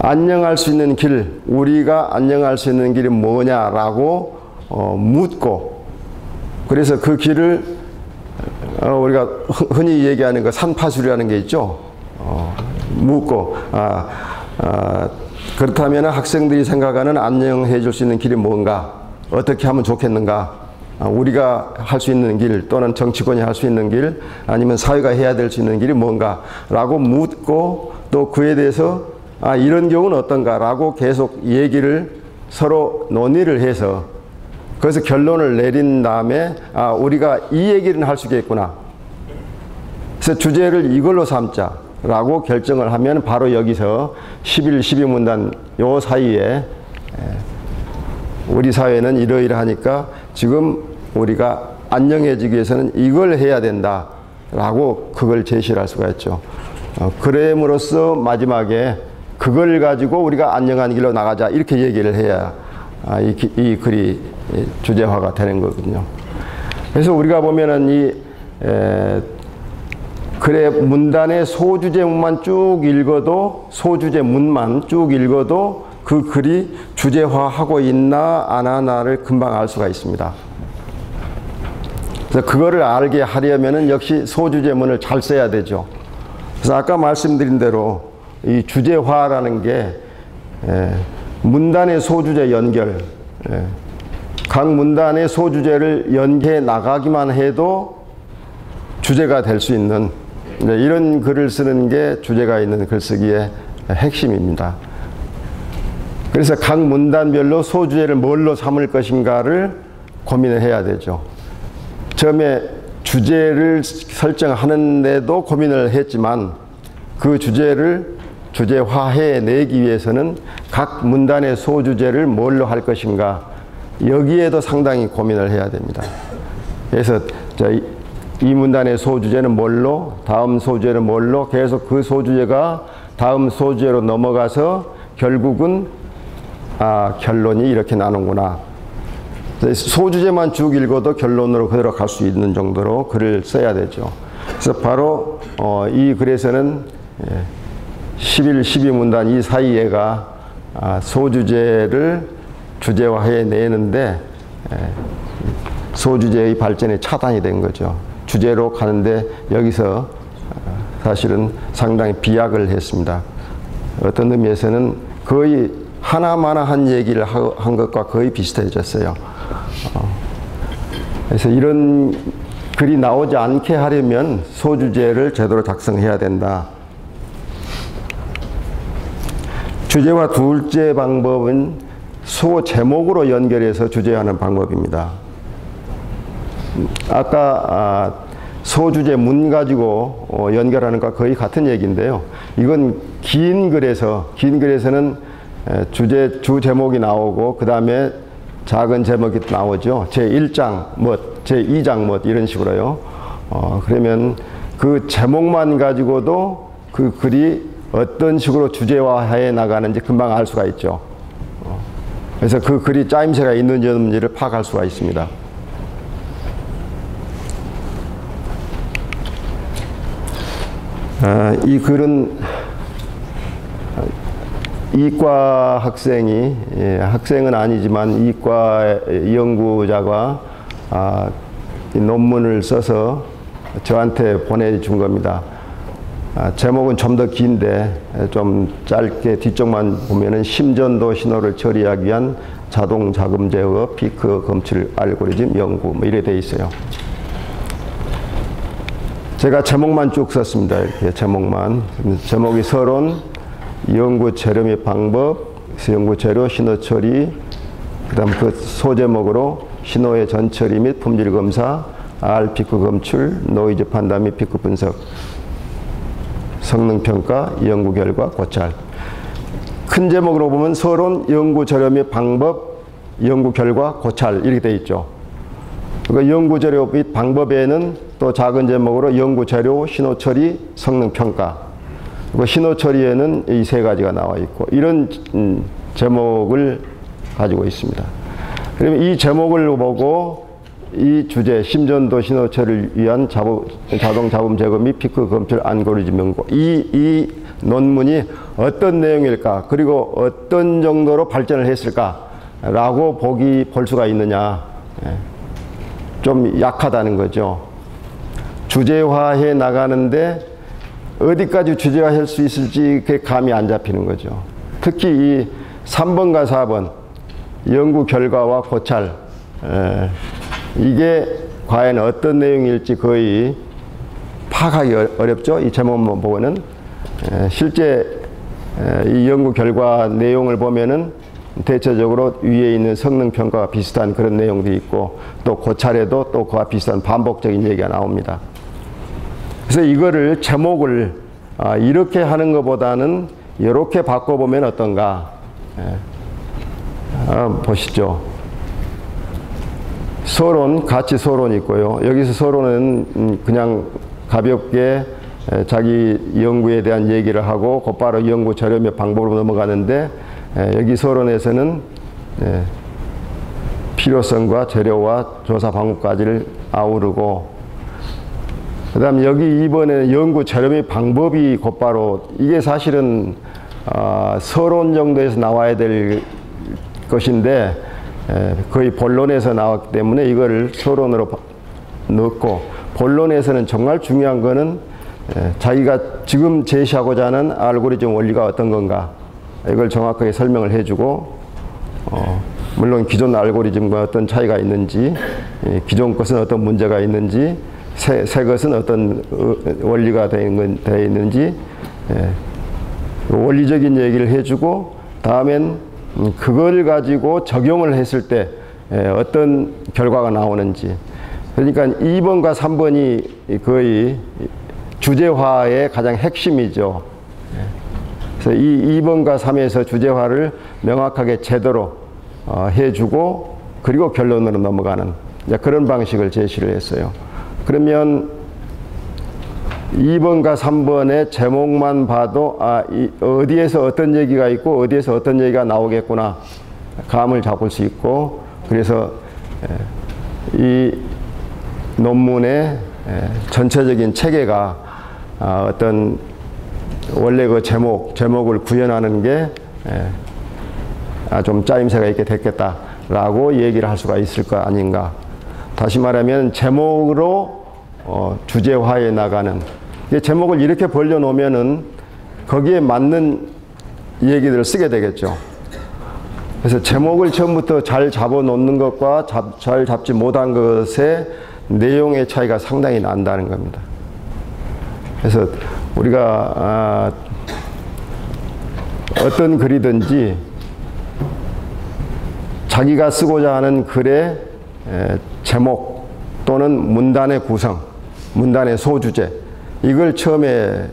안녕할 수 있는 길, 우리가 안녕할 수 있는 길이 뭐냐라고 묻고, 그래서 그 길을 우리가 흔히 얘기하는 그 산파술이라는 게 있죠. 묻고 그렇다면 학생들이 생각하는 안녕해 줄 수 있는 길이 뭔가, 어떻게 하면 좋겠는가, 우리가 할 수 있는 길 또는 정치권이 할 수 있는 길 아니면 사회가 해야 될 수 있는 길이 뭔가 라고 묻고, 또 그에 대해서 이런 경우는 어떤가 라고 계속 얘기를 서로 논의를 해서 그래서 결론을 내린 다음에 우리가 이 얘기는 할 수 있겠구나, 그래서 주제를 이걸로 삼자 라고 결정을 하면 바로 여기서 11, 12문단 요 사이에 우리 사회는 이러이러하니까 지금 우리가 안녕해지기 위해서는 이걸 해야 된다 라고 그걸 제시를 할 수가 있죠. 그램으로써 마지막에 그걸 가지고 우리가 안녕한 길로 나가자 이렇게 얘기를 해야 이 글이 주제화가 되는 거거든요. 그래서 우리가 보면은 글의 문단의 소주제문만 쭉 읽어도, 소주제문만 쭉 읽어도 그 글이 주제화하고 있나 안 하나를 금방 알 수가 있습니다. 그래서 그거를 알게 하려면은 역시 소주제문을 잘 써야 되죠. 그래서 아까 말씀드린 대로 이 주제화라는 게 문단의 소주제 연결, 각 문단의 소주제를 연계해 나가기만 해도 주제가 될 수 있는 이런 글을 쓰는 게 주제가 있는 글쓰기의 핵심입니다. 그래서 각 문단별로 소주제를 뭘로 삼을 것인가를 고민을 해야 되죠. 처음에 주제를 설정하는데도 고민을 했지만 그 주제를 주제화해 내기 위해서는 각 문단의 소주제를 뭘로 할 것인가, 여기에도 상당히 고민을 해야 됩니다. 그래서 이 문단의 소주제는 뭘로, 다음 소주제는 뭘로, 계속 그 소주제가 다음 소주제로 넘어가서 결국은 결론이 이렇게 나는구나. 소주제만 쭉 읽어도 결론으로 그대로 갈 수 있는 정도로 글을 써야 되죠. 그래서 바로 이 글에서는 11, 12문단 이 사이에가 소주제를 주제화해 내는데 소주제의 발전이 차단이 된 거죠. 주제로 가는데 여기서 사실은 상당히 비약을 했습니다. 어떤 의미에서는 거의 하나마나한 얘기를 한 것과 거의 비슷해졌어요. 그래서 이런 글이 나오지 않게 하려면 소주제를 제대로 작성해야 된다. 주제와 둘째 방법은 소제목으로 연결해서 주제하는 방법입니다. 아까 소주제 문 가지고 연결하는 것과 거의 같은 얘기인데요. 이건 긴 글에서는 주 제목이 나오고 그 다음에 작은 제목이 나오죠. 제1장 제2장 이런 식으로요. 그러면 그 제목만 가지고도 그 글이 어떤 식으로 주제화해 나가는지 금방 알 수가 있죠. 그래서 그 글이 짜임새가 있는지 없는지를 파악할 수가 있습니다. 이 글은 이과 학생이, 학생은 아니지만 이과 연구자가 논문을 써서 저한테 보내준 겁니다. 제목은 좀 더 긴데 좀 짧게 뒤쪽만 보면은 심전도 신호를 처리하기 위한 자동 자금 제어 피크 검출 알고리즘 연구 이렇게 돼 있어요. 제가 제목만 쭉 썼습니다. 이렇게 제목만. 제목이 서론, 연구 재료 및 방법, 연구 재료 신호 처리, 그다음 그 소제목으로 신호의 전처리 및 품질 검사, R 피크 검출, 노이즈 판단 및 피크 분석, 성능 평가, 연구 결과, 고찰. 큰 제목으로 보면 서론, 연구 자료 및 방법, 연구 결과, 고찰 이렇게 되어 있죠. 그러니까 연구 자료 및 방법에는 또 작은 제목으로 연구 자료, 신호 처리, 성능 평가. 그리고 신호 처리에는 이 세 가지가 나와 있고 이런 제목을 가지고 있습니다. 그러면 이 제목을 보고 이 주제 심전도 신호 처리를 위한 자동 잡음 제거 및 피크 검출 알고리즘 연구 이 논문이 어떤 내용일까 그리고 어떤 정도로 발전을 했을까라고 볼 수가 있느냐. 좀 약하다는 거죠. 주제화해 나가는데 어디까지 주제화할 수 있을지 그게 감이 안 잡히는 거죠. 특히 이 3번과 4번 연구 결과와 고찰 이게 과연 어떤 내용일지 거의 파악하기 어렵죠. 이 제목만 보고는. 실제 이 연구 결과 내용을 보면은 대체적으로 위에 있는 성능 평가와 비슷한 그런 내용도 있고 또 고찰에도 또 그와 비슷한 반복적인 얘기가 나옵니다. 그래서 이거를 제목을 이렇게 하는 것보다는 이렇게 바꿔보면 어떤가. 보시죠. 서론, 가치 서론이 있고요. 여기서 서론은 그냥 가볍게 자기 연구에 대한 얘기를 하고 곧바로 연구 자료 몇 방법으로 넘어가는데 여기 서론에서는 필요성과 재료와 조사 방법까지를 아우르고 그 다음 여기 이번에 연구 자료 및 방법이 곧바로 이게 사실은 서론 정도에서 나와야 될 것인데 거의 본론에서 나왔기 때문에 이거를 서론으로 넣고 본론에서는 정말 중요한 거는 자기가 지금 제시하고자 하는 알고리즘 원리가 어떤 건가 이걸 정확하게 설명을 해주고 물론 기존 알고리즘과 어떤 차이가 있는지 기존 것은 어떤 문제가 있는지 새 것은 어떤 원리가 되어 있는지 원리적인 얘기를 해주고 다음엔 그걸 가지고 적용을 했을 때 어떤 결과가 나오는지 그러니까 2번과 3번이 거의 주제화의 가장 핵심이죠. 그래서 이 2번과 3에서 주제화를 명확하게 제대로 해주고 그리고 결론으로 넘어가는 그런 방식을 제시를 했어요. 그러면 2번과 3번의 제목만 봐도 어디에서 어떤 얘기가 있고 어디에서 어떤 얘기가 나오겠구나 감을 잡을 수 있고 그래서 이 논문의 전체적인 체계가 어떤 원래 그 제목을 구현하는 게 좀 짜임새가 있게 됐겠다라고 얘기를 할 수가 있을 거 아닌가. 다시 말하면 제목으로 주제화해 나가는 제목을 이렇게 벌려놓으면은 거기에 맞는 얘기들을 쓰게 되겠죠. 그래서 제목을 처음부터 잘 잡아놓는 것과 잘 잡지 못한 것의 내용의 차이가 상당히 난다는 겁니다. 그래서 우리가 어떤 글이든지 자기가 쓰고자 하는 글의 제목 또는 문단의 구성, 문단의 소주제 이걸 처음에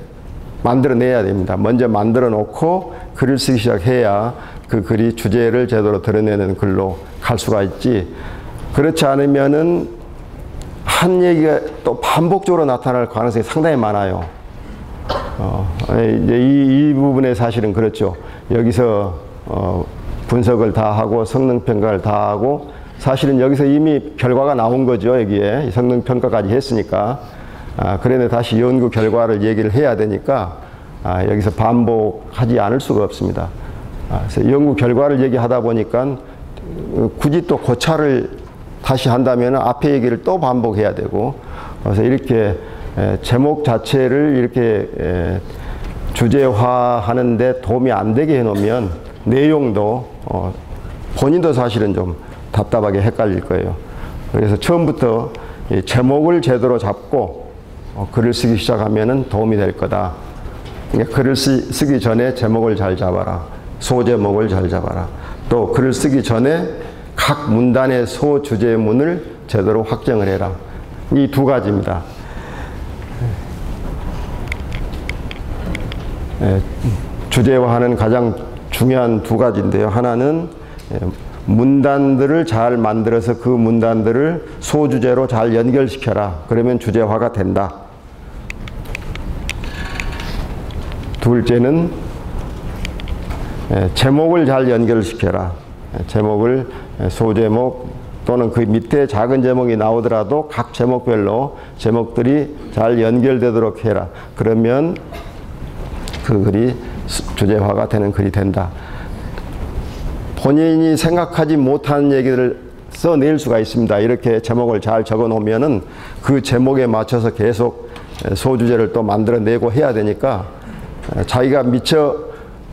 만들어내야 됩니다. 먼저 만들어 놓고 글을 쓰기 시작해야 그 글이 주제를 제대로 드러내는 글로 갈 수가 있지 그렇지 않으면은 한 얘기가 또 반복적으로 나타날 가능성이 상당히 많아요. 이제 이 부분에 사실은 그렇죠. 여기서 분석을 다 하고 성능평가를 다 하고 사실은 여기서 이미 결과가 나온 거죠. 여기에 성능평가까지 했으니까 그런데 다시 연구 결과를 얘기를 해야 되니까 여기서 반복하지 않을 수가 없습니다. 그래서 연구 결과를 얘기하다 보니까 굳이 또 고찰을 다시 한다면 앞에 얘기를 또 반복해야 되고 그래서 이렇게 제목 자체를 이렇게 주제화하는데 도움이 안 되게 해놓으면 내용도 본인도 사실은 좀 답답하게 헷갈릴 거예요. 그래서 처음부터 제목을 제대로 잡고 글을 쓰기 시작하면 도움이 될 거다. 그러니까 글을 쓰기 전에 제목을 잘 잡아라. 소제목을 잘 잡아라. 또 글을 쓰기 전에 각 문단의 소주제문을 제대로 확정을 해라. 이 두 가지입니다. 주제화하는 가장 중요한 두 가지인데요. 하나는 문단들을 잘 만들어서 그 문단들을 소주제로 잘 연결시켜라. 그러면 주제화가 된다. 둘째는 제목을 잘 연결시켜라. 제목을 소제목 또는 그 밑에 작은 제목이 나오더라도 각 제목별로 제목들이 잘 연결되도록 해라. 그러면 그 글이 주제화가 되는 글이 된다. 본인이 생각하지 못한 얘기를 써낼 수가 있습니다. 이렇게 제목을 잘 적어 놓으면은 그 제목에 맞춰서 계속 소주제를 또 만들어내고 해야 되니까 자기가 미처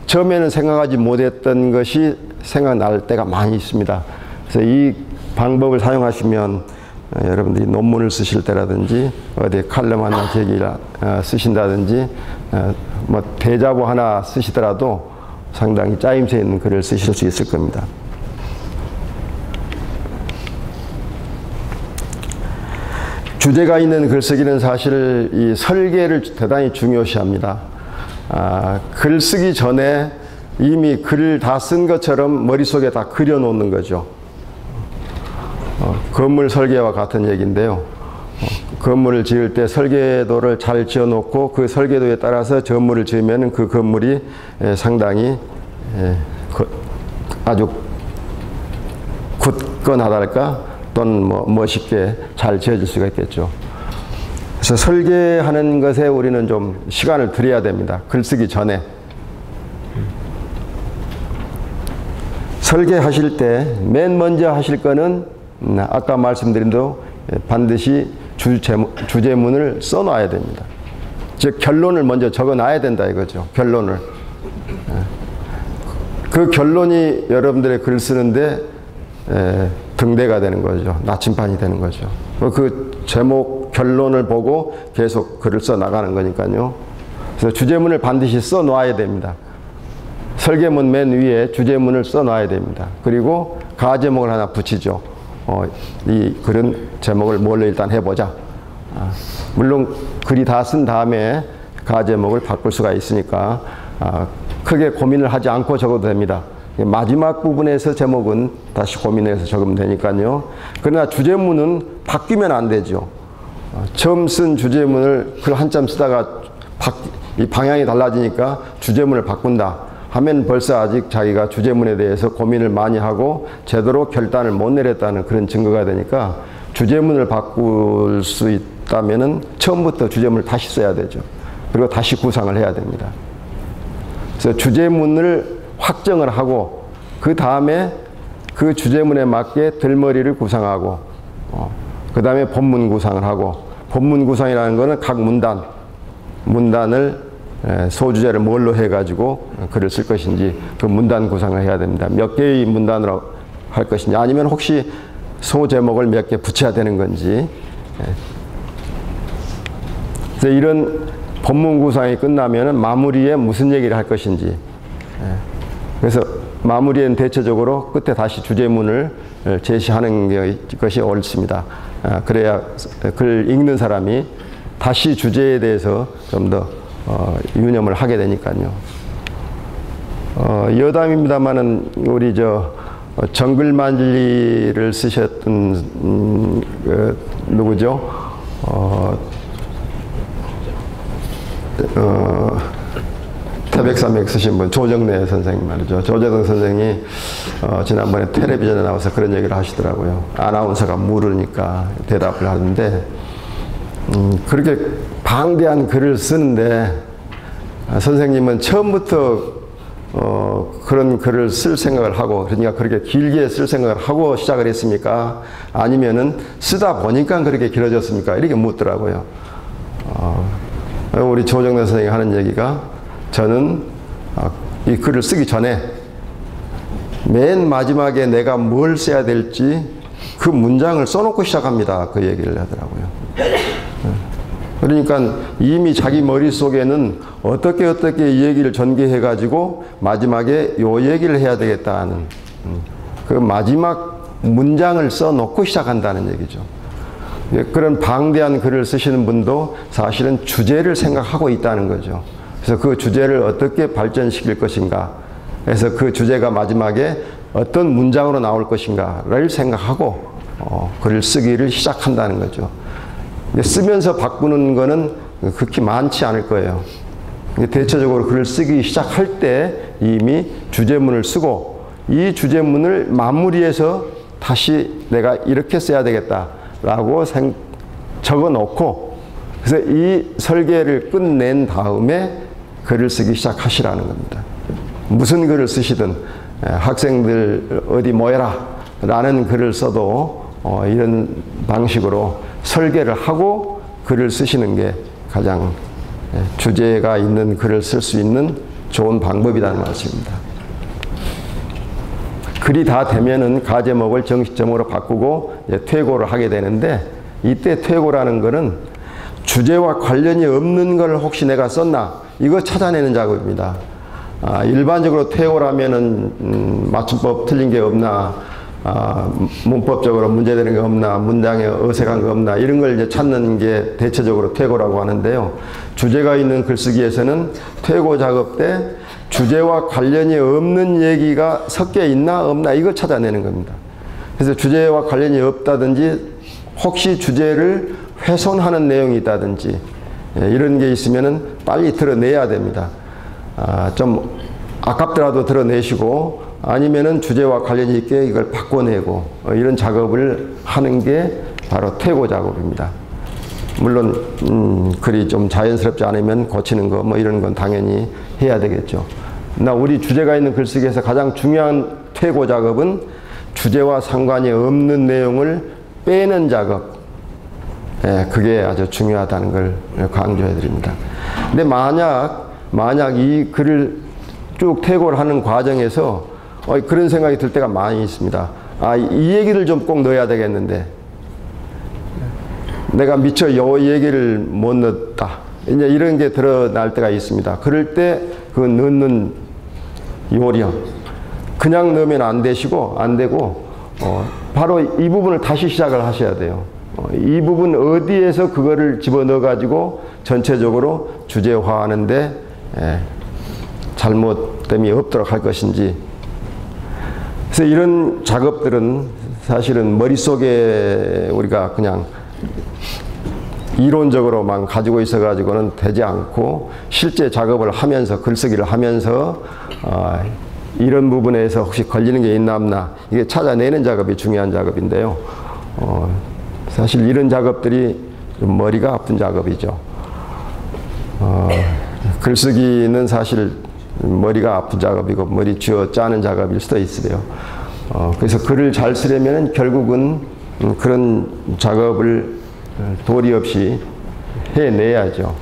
처음에는 생각하지 못했던 것이 생각날 때가 많이 있습니다. 그래서 이 방법을 사용하시면 여러분들이 논문을 쓰실 때라든지 어디 칼럼 하나 제기를 쓰신다든지 뭐 대자보 하나 쓰시더라도 상당히 짜임새 있는 글을 쓰실 수 있을 겁니다. 주제가 있는 글쓰기는 사실 이 설계를 대단히 중요시합니다. 글 쓰기 전에 이미 글을 다 쓴 것처럼 머릿속에 다 그려놓는 거죠. 건물 설계와 같은 얘기인데요. 건물을 지을 때 설계도를 잘 지어놓고 그 설계도에 따라서 건물을 지으면 그 건물이 상당히 아주 굳건하달까 또는 뭐 멋있게 잘 지어질 수가 있겠죠. 그래서 설계하는 것에 우리는 좀 시간을 들여야 됩니다. 글쓰기 전에. 설계하실 때 맨 먼저 하실 거는 아까 말씀드린 대로 반드시 주제문을 써놔야 됩니다. 즉 결론을 먼저 적어놔야 된다 이거죠. 결론을. 그 결론이 여러분들의 글 쓰는데 등대가 되는 거죠. 나침반이 되는 거죠. 그 제목 결론을 보고 계속 글을 써 나가는 거니까요. 그래서 주제문을 반드시 써 놔야 됩니다. 설계문 맨 위에 주제문을 써 놔야 됩니다. 그리고 가제목을 하나 붙이죠. 이 글은 제목을 뭘로 일단 해보자. 물론 글이 다 쓴 다음에 가제목을 바꿀 수가 있으니까 크게 고민을 하지 않고 적어도 됩니다. 마지막 부분에서 제목은 다시 고민해서 적으면 되니까요. 그러나 주제문은 바뀌면 안 되죠. 처음 쓴 주제문을 글 한참 쓰다가 이 방향이 달라지니까 주제문을 바꾼다 하면 벌써 아직 자기가 주제문에 대해서 고민을 많이 하고 제대로 결단을 못 내렸다는 그런 증거가 되니까 주제문을 바꿀 수 있다면은 처음부터 주제문을 다시 써야 되죠. 그리고 다시 구상을 해야 됩니다. 그래서 주제문을 확정을 하고 그 다음에 그 주제문에 맞게 들머리를 구상하고 그 다음에 본문 구상을 하고 본문 구상이라는 것은 각 문단을 소주제를 뭘로 해가지고 글을 쓸 것인지 그 문단 구상을 해야 됩니다. 몇 개의 문단으로 할 것인지 아니면 혹시 소제목을 몇 개 붙여야 되는 건지. 그래서 이런 본문 구상이 끝나면은 마무리에 무슨 얘기를 할 것인지. 그래서 마무리에는 대체적으로 끝에 다시 주제문을 제시하는 것이 옳습니다. 그래야 글 읽는 사람이 다시 주제에 대해서 좀 더 유념을 하게 되니까요. 여담입니다만은 우리 정글만리를 쓰셨던 누구죠? 태백산맥 쓰신 분 조정래 선생님 말이죠. 조정래 선생이 지난번에 텔레비전에 나와서 그런 얘기를 하시더라고요. 아나운서가 물으니까 대답을 하는데 그렇게 방대한 글을 쓰는데 선생님은 처음부터 그런 글을 쓸 생각을 하고 그러니까 그렇게 길게 쓸 생각을 하고 시작을 했습니까? 아니면은 쓰다 보니까 그렇게 길어졌습니까? 이렇게 묻더라고요. 우리 조정래 선생님이 하는 얘기가 저는 이 글을 쓰기 전에 맨 마지막에 내가 뭘 써야 될지 그 문장을 써놓고 시작합니다. 그 얘기를 하더라고요. 그러니까 이미 자기 머릿속에는 어떻게 이 얘기를 전개해 가지고 마지막에 요 얘기를 해야 되겠다는 그 마지막 문장을 써놓고 시작한다는 얘기죠. 그런 방대한 글을 쓰시는 분도 사실은 주제를 생각하고 있다는 거죠. 그래서 그 주제를 어떻게 발전시킬 것인가, 그래서 그 주제가 마지막에 어떤 문장으로 나올 것인가를 생각하고 글을 쓰기를 시작한다는 거죠. 쓰면서 바꾸는 거는 그렇게 많지 않을 거예요. 대체적으로 글을 쓰기 시작할 때 이미 주제문을 쓰고 이 주제문을 마무리해서 다시 내가 이렇게 써야 되겠다라고 적어 놓고, 그래서 이 설계를 끝낸 다음에 글을 쓰기 시작하시라는 겁니다. 무슨 글을 쓰시든 학생들 어디 모여라 라는 글을 써도 이런 방식으로 설계를 하고 글을 쓰시는 게 가장 주제가 있는 글을 쓸 수 있는 좋은 방법이라는 말씀입니다. 글이 다 되면은 가제목을 정식점으로 바꾸고 퇴고를 하게 되는데, 이때 퇴고라는 것은 주제와 관련이 없는 걸 혹시 내가 썼나 이거 찾아내는 작업입니다. 일반적으로 퇴고라면은 맞춤법 틀린 게 없나, 문법적으로 문제되는 게 없나, 문장에 어색한 거 없나, 이런 걸 이제 찾는 게 대체적으로 퇴고라고 하는데요. 주제가 있는 글쓰기에서는 퇴고 작업 때 주제와 관련이 없는 얘기가 섞여 있나 없나 이걸 찾아내는 겁니다. 그래서 주제와 관련이 없다든지 혹시 주제를 훼손하는 내용이 있다든지 이런 게 있으면은 빨리 드러내야 됩니다. 좀 아깝더라도 드러내시고, 아니면은 주제와 관련이 있게 이걸 바꿔내고 이런 작업을 하는 게 바로 퇴고 작업입니다. 물론 글이 좀 자연스럽지 않으면 고치는 거 뭐 이런 건 당연히 해야 되겠죠. 우리 주제가 있는 글쓰기에서 가장 중요한 퇴고 작업은 주제와 상관이 없는 내용을 빼는 작업. 그게 아주 중요하다는 걸 강조해 드립니다. 근데 만약 이 글을 쭉 퇴고를 하는 과정에서 그런 생각이 들 때가 많이 있습니다. 이 얘기를 좀 꼭 넣어야 되겠는데 내가 미처 이 얘기를 못 넣었다, 이제 이런 게 드러날 때가 있습니다. 그럴 때 그 넣는 요령, 그냥 넣으면 안 되고 바로 이 부분을 다시 시작을 하셔야 돼요. 이 부분 어디에서 그거를 집어넣어 가지고 전체적으로 주제화하는데 잘못됨이 없도록 할 것인지. 그래서 이런 작업들은 사실은 머릿속에 우리가 그냥 이론적으로만 가지고 있어 가지고는 되지 않고, 실제 작업을 하면서, 글쓰기를 하면서 이런 부분에서 혹시 걸리는 게 있나 없나 이게 찾아내는 작업이 중요한 작업인데요. 사실 이런 작업들이 좀 머리가 아픈 작업이죠. 글쓰기는 사실 머리가 아픈 작업이고 머리 쥐어 짜는 작업일 수도 있어요. 그래서 글을 잘 쓰려면 결국은 그런 작업을 도리 없이 해내야죠.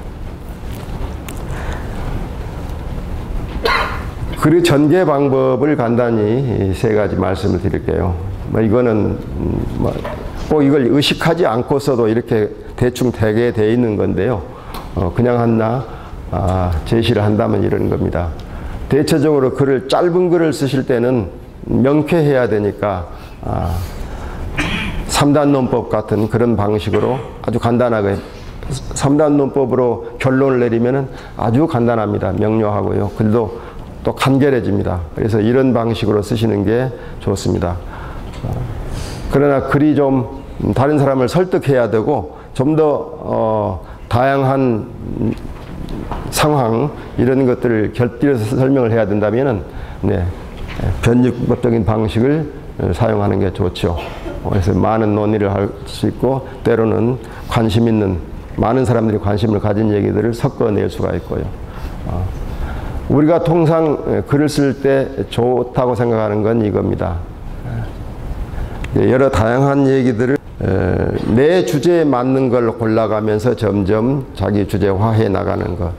글의 전개 방법을 간단히 세 가지 말씀을 드릴게요. 이거는 꼭 이걸 의식하지 않고서도 이렇게 대충 되게 돼 있는 건데요. 그냥 하나 제시를 한다면 이런 겁니다. 대체적으로 짧은 글을 쓰실 때는 명쾌해야 되니까 3단 논법 같은 그런 방식으로 아주 간단하게 3단 논법으로 결론을 내리면 아주 간단합니다. 명료하고요. 글도 또 간결해집니다. 그래서 이런 방식으로 쓰시는 게 좋습니다. 그러나 글이 좀 다른 사람을 설득해야 되고 좀 더 다양한 상황 이런 것들을 곁들여서 설명을 해야 된다면은 변증법적인 방식을 사용하는 게 좋죠. 그래서 많은 논의를 할 수 있고, 때로는 관심 있는 많은 사람들이 관심을 가진 얘기들을 섞어낼 수가 있고요. 우리가 통상 글을 쓸 때 좋다고 생각하는 건 이겁니다. 여러 다양한 얘기들을 내 주제에 맞는 걸 골라가면서 점점 자기 주제화해 나가는 것.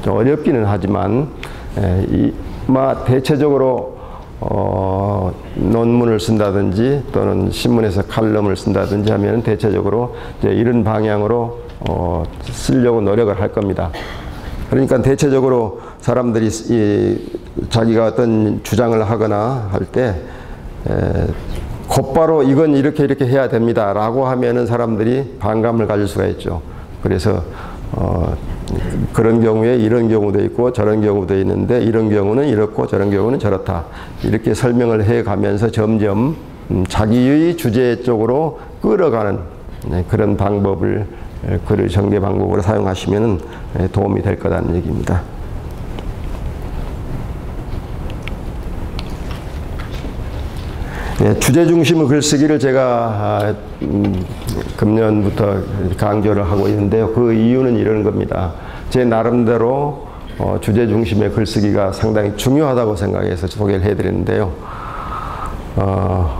좀 어렵기는 하지만 대체적으로 논문을 쓴다든지 또는 신문에서 칼럼을 쓴다든지 하면 대체적으로 이제 이런 방향으로 쓰려고 노력을 할 겁니다. 그러니까 대체적으로 사람들이 자기가 어떤 주장을 하거나 할 때 곧바로 이건 이렇게 해야 됩니다 라고 하면은 사람들이 반감을 가질 수가 있죠. 그래서 그런 경우에 이런 경우도 있고 저런 경우도 있는데 이런 경우는 이렇고 저런 경우는 저렇다 이렇게 설명을 해 가면서 점점 자기의 주제 쪽으로 끌어가는 그런 방법을 글을 전개 방법으로 사용하시면 도움이 될 거라는 얘기입니다. 주제 중심의 글쓰기를 제가 금년부터 강조를 하고 있는데요. 그 이유는 이런 겁니다. 제 나름대로 주제 중심의 글쓰기가 상당히 중요하다고 생각해서 소개를 해드리는데요.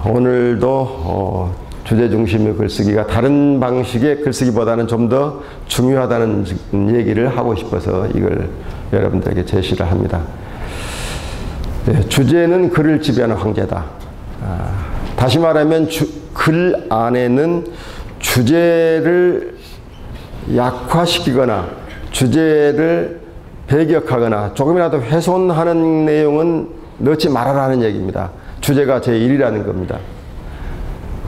오늘도 주제 중심의 글쓰기가 다른 방식의 글쓰기보다는 좀 더 중요하다는 얘기를 하고 싶어서 이걸 여러분들에게 제시를 합니다. 주제는 글을 지배하는 황제다. 다시 말하면 글 안에는 주제를 약화시키거나 주제를 배격하거나 조금이라도 훼손하는 내용은 넣지 말아라는 얘기입니다. 주제가 제1이라는 겁니다.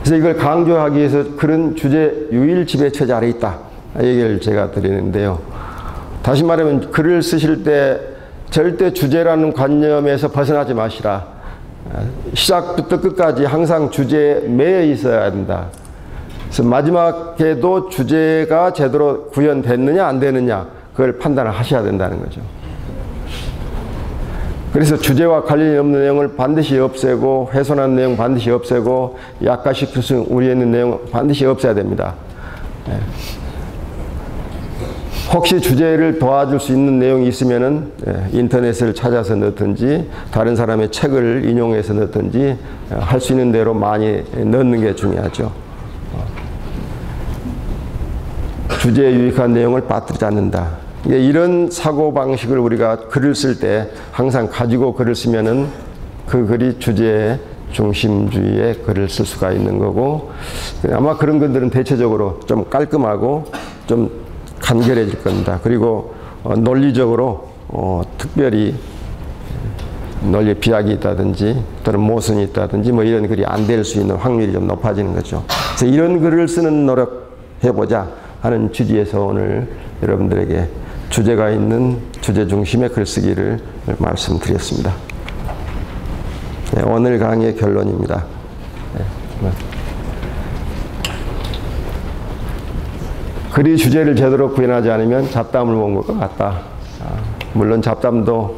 그래서 이걸 강조하기 위해서 글은 주제 유일 지배체제 아래 있다. 이 얘기를 제가 드리는데요. 다시 말하면 글을 쓰실 때 절대 주제라는 관념에서 벗어나지 마시라. 시작부터 끝까지 항상 주제에 매여 있어야 된다. 그래서 마지막에도 주제가 제대로 구현됐느냐 안 되느냐 그걸 판단을 하셔야 된다는 거죠. 그래서 주제와 관련이 없는 내용을 반드시 없애고 훼손한 내용 반드시 없애고 약화시킬 수 우려있는 내용 반드시 없애야 됩니다. 혹시 주제를 도와줄 수 있는 내용이 있으면은 인터넷을 찾아서 넣든지 다른 사람의 책을 인용해서 넣든지 할 수 있는 대로 많이 넣는 게 중요하죠. 주제에 유익한 내용을 빠뜨리지 않는다. 이런 사고방식을 우리가 글을 쓸 때 항상 가지고 글을 쓰면은 그 글이 주제 중심주의의 글을 쓸 수가 있는 거고 아마 그런 글들은 대체적으로 좀 깔끔하고 좀 간결해질 겁니다. 그리고 논리적으로 특별히 논리에 비약이 있다든지 또는 모순이 있다든지 뭐 이런 글이 안 될 수 있는 확률이 좀 높아지는 거죠. 그래서 이런 글을 쓰는 노력해보자 하는 취지에서 오늘 여러분들에게 주제가 있는 주제 중심의 글쓰기를 말씀드렸습니다. 네, 오늘 강의의 결론입니다. 네. 글이 주제를 제대로 구현하지 않으면 잡담을 본 것과 같다. 물론 잡담도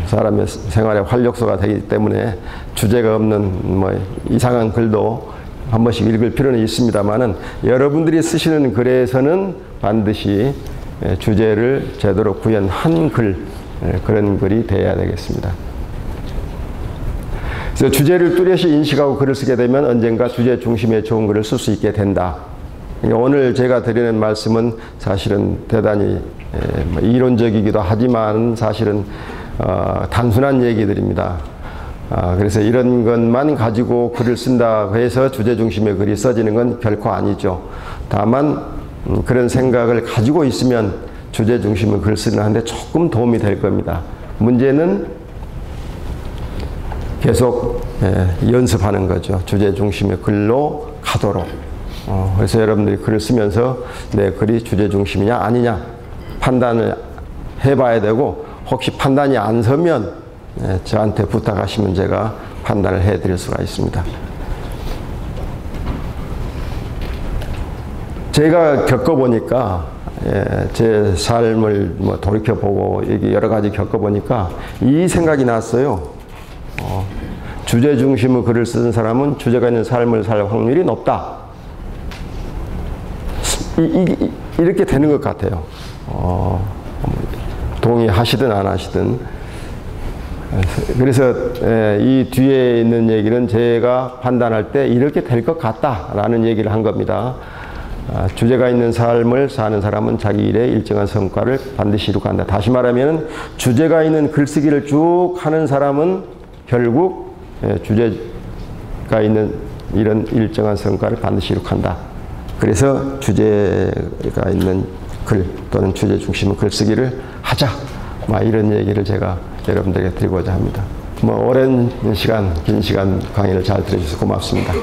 사람의 생활의 활력소가 되기 때문에 주제가 없는 뭐 이상한 글도 한 번씩 읽을 필요는 있습니다만은 여러분들이 쓰시는 글에서는 반드시 주제를 제대로 구현한 글, 그런 글이 되어야 되겠습니다. 그래서 주제를 뚜렷이 인식하고 글을 쓰게 되면 언젠가 주제 중심의 좋은 글을 쓸 수 있게 된다. 오늘 제가 드리는 말씀은 사실은 대단히 이론적이기도 하지만 사실은 단순한 얘기들입니다. 그래서 이런 것만 가지고 글을 쓴다고 해서 주제 중심의 글이 써지는 건 결코 아니죠. 다만 그런 생각을 가지고 있으면 주제 중심의 글 쓰는 한데 조금 도움이 될 겁니다. 문제는 계속 연습하는 거죠. 주제 중심의 글로 가도록. 그래서 여러분들이 글을 쓰면서 내 글이 주제 중심이냐 아니냐 판단을 해봐야 되고 혹시 판단이 안 서면 저한테 부탁하시면 제가 판단을 해드릴 수가 있습니다. 제가 겪어보니까 제 삶을 뭐 돌이켜보고 여러 가지 겪어보니까 이 생각이 났어요. 주제 중심의 글을 쓰는 사람은 주제가 있는 삶을 살 확률이 높다. 이렇게 되는 것 같아요. 동의하시든 안 하시든. 그래서 이 뒤에 있는 얘기는 제가 판단할 때 이렇게 될 것 같다라는 얘기를 한 겁니다. 주제가 있는 삶을 사는 사람은 자기 일에 일정한 성과를 반드시 이룩한다. 다시 말하면 주제가 있는 글쓰기를 쭉 하는 사람은 결국 주제가 있는 이런 일정한 성과를 반드시 이룩한다. 그래서 주제가 있는 글 또는 주제 중심의 글쓰기를 하자. 이런 얘기를 제가 여러분들에게 드리고자 합니다. 오랜 시간, 긴 시간 강의를 잘 들어주셔서 고맙습니다.